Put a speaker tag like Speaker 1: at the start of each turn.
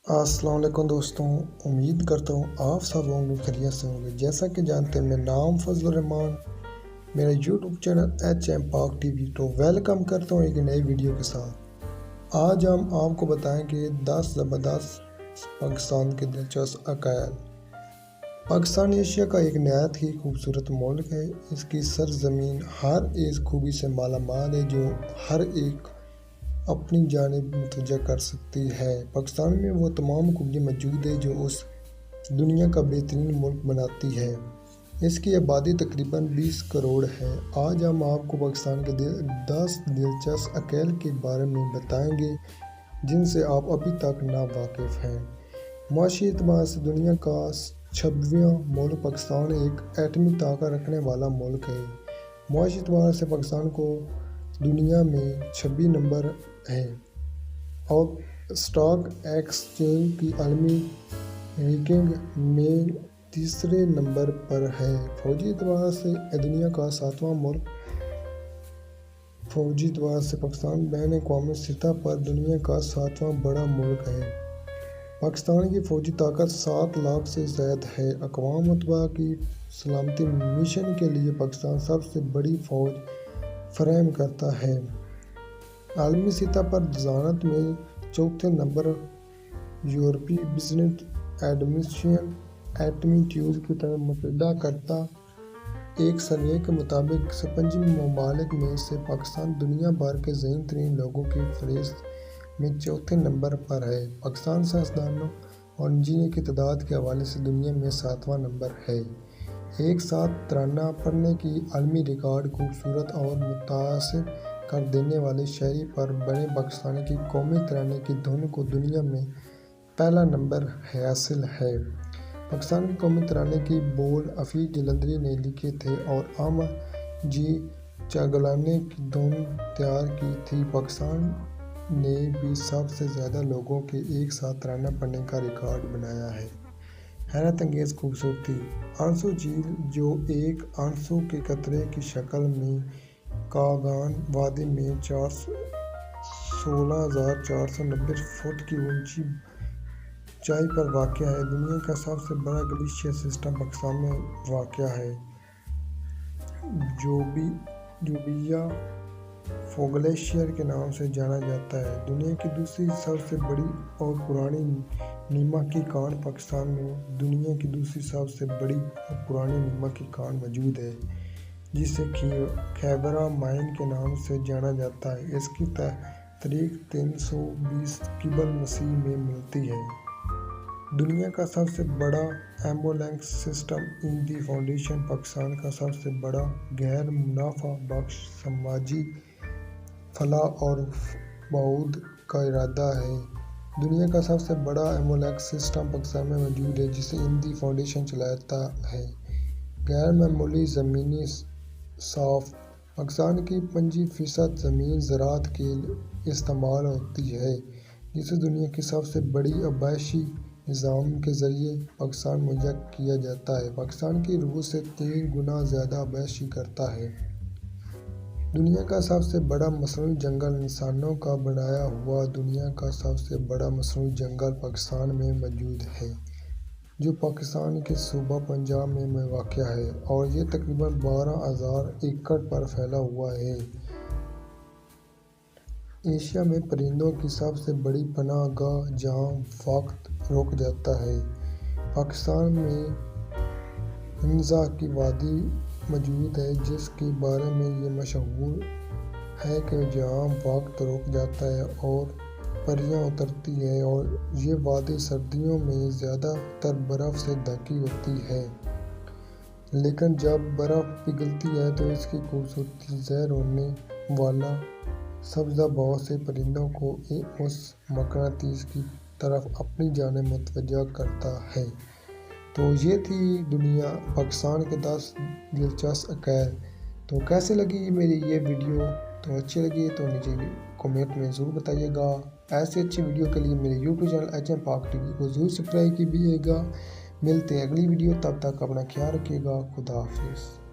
Speaker 1: अस्सलाम वालेकुम दोस्तों, उम्मीद करता हूँ आप सब होंगे खैरियत से होंगे। जैसा कि जानते हैं, मेरा नाम फजल रहमान, मेरा यूट्यूब चैनल HM पाक टीवी। तो वेलकम करता हूँ एक नई वीडियो के साथ। आज हम आपको बताएंगे 10 ज़बरदस्त पाकिस्तान के दिलचस्प अकायल। पाकिस्तान एशिया का एक नहायत ही खूबसूरत मुल्क है। इसकी सरजमीन हर एक खूबी से मालामाल है, जो हर एक अपनी जानिब मुतवज्जह कर सकती है। पाकिस्तान में वो तमाम खूबियाँ मौजूद है जो उस दुनिया का बेहतरीन मुल्क बनाती है। इसकी आबादी तकरीबन 20 करोड़ है। आज हम आपको पाकिस्तान के 10 दिलचस्प अकेल के बारे में बताएंगे जिनसे आप अभी तक ना वाकिफ़ हैं। मुआशी एतबार से दुनिया का 26वां मुल्क पाकिस्तान एक एटमी ताकत रखने वाला मुल्क है। मुआशी एतबार से पाकिस्तान को दुनिया में 26 नंबर है और स्टॉक एक्सचेंज की आलमी रैंकिंग में तीसरे नंबर पर है। फौजी एतबार से दुनिया का 7वां मुल्क। फौजी एतबार से पाकिस्तान बैन अक़वामी सतह पर दुनिया का 7वां बड़ा मुल्क है। पाकिस्तान की फ़ौजी ताकत 7 लाख से ज़्यादा है। अक़वाम मुत्तहिदा की सलामती मिशन के लिए पाकिस्तान सबसे बड़ी फ़ौज फराहम करता है। आलमी सतह पर दयानत में चौथे नंबर। यूरोपीय बिजनेस एडमिनिस्ट्रेशन एटमी ट्यूज की तरफ मुतहदा करता एक सर्वे के मुताबिक 55 ममालिक में से पाकिस्तान दुनिया भर के ज़हीन तरीन लोगों की फहरिस्त में चौथे नंबर पर है। पाकिस्तान साइंसदानों और इंजीनियर की तादाद के हवाले से दुनिया में 7वां नंबर है। एक साथ तराना पढ़ने की आलमी रिकॉर्ड खूबसूरत और मुतासिर कर देने वाले शायरी पर बने पाकिस्तान की कौमी तराने की धुन को दुनिया में पहला नंबर हासिल है। पाकिस्तान के कौमी तराने की बोल हफीज जलंधरी ने लिखे थे और अहमद जी चागलान ने की धुन तैयार की थी। पाकिस्तान ने भी सबसे ज़्यादा लोगों के एक साथ तराना पढ़ने का रिकॉर्ड बनाया है। हैरत अंगेज़ खूबसूरती। आंसू झील, जो एक आंसू के कतरे की शक्ल में कागान वादी में 16,490 फुट की ऊंचाई पर वाक़या है। दुनिया का सबसे बड़ा ग्लेशियर सिस्टम पाकिस्तान में वाक़या है। जोबिया ग्लेशियर के नाम से जाना जाता है। दुनिया की दूसरी सबसे बड़ी और पुरानी नीमा की कान पाकिस्तान में दुनिया की दूसरी सबसे बड़ी और पुरानी नीमा की कान मौजूद है, जिसे खैबरा माइन के नाम से जाना जाता है। इसकी तारीख 320 क़िबल मसीह में मिलती है। दुनिया का सबसे बड़ा एम्बुलेंस सिस्टम इंडी फाउंडेशन पाकिस्तान का सबसे बड़ा गैर मुनाफा बख्श समाजी फलाह और बहबूद का इरादा है। दुनिया का सबसे बड़ा एम्बुलेंस सिस्टम पाकिस्तान में मौजूद है, जिसे इंडी फाउंडेशन चलाता है। गैर मामूली ज़मीनी साफ। पाकिस्तान की 25% ज़मीन ज़राअत के लिए इस्तेमाल होती है, जिसे दुनिया की सबसे बड़ी आबादी निज़ाम के ज़रिए पाकिस्तान मुहैया किया जाता है। पाकिस्तान की रूस से 3 गुना ज़्यादा आबादी करता है। दुनिया का सबसे बड़ा मसनूई जंगल इंसानों का बनाया हुआ। दुनिया का सबसे बड़ा मसनूई जंगल पाकिस्तान में मौजूद है, जो पाकिस्तान के सूबा पंजाब में वाक़या है और ये तकरीबन 12,000 एकड़ पर फैला हुआ है। एशिया में परिंदों की सबसे बड़ी पनाह गाह जहाँ वक्त रुक जाता है। पाकिस्तान में हिंजा की वादी मौजूद है, जिसके बारे में ये मशहूर है कि जहाँ वक्त रुक जाता है और परियां उतरती है, और ये वादी सर्दियों में ज़्यादातर बर्फ़ से ढकी होती है, लेकिन जब बर्फ़ पिघलती है तो इसकी खूबसूरती ज़ाहिर होने वाला सब्ज़ा बहुत से परिंदों को उस मकनातीस की तरफ अपनी जानिब मुतवज्जह करता है। तो ये थी दुनिया पाकिस्तान के 10 दिलचस्प अकायल। तो कैसे लगी मेरी ये वीडियो? तो अच्छी लगी तो नीचे कमेंट में ज़रूर बताइएगा। ऐसी अच्छी वीडियो के लिए मेरे यूट्यूब चैनल HM पाक टीवी को ज़रूर सब्सक्राइब कीजिएगा। मिलते हैं अगली वीडियो, तब तक अपना ख्याल रखिएगा। खुदा हाफिज़।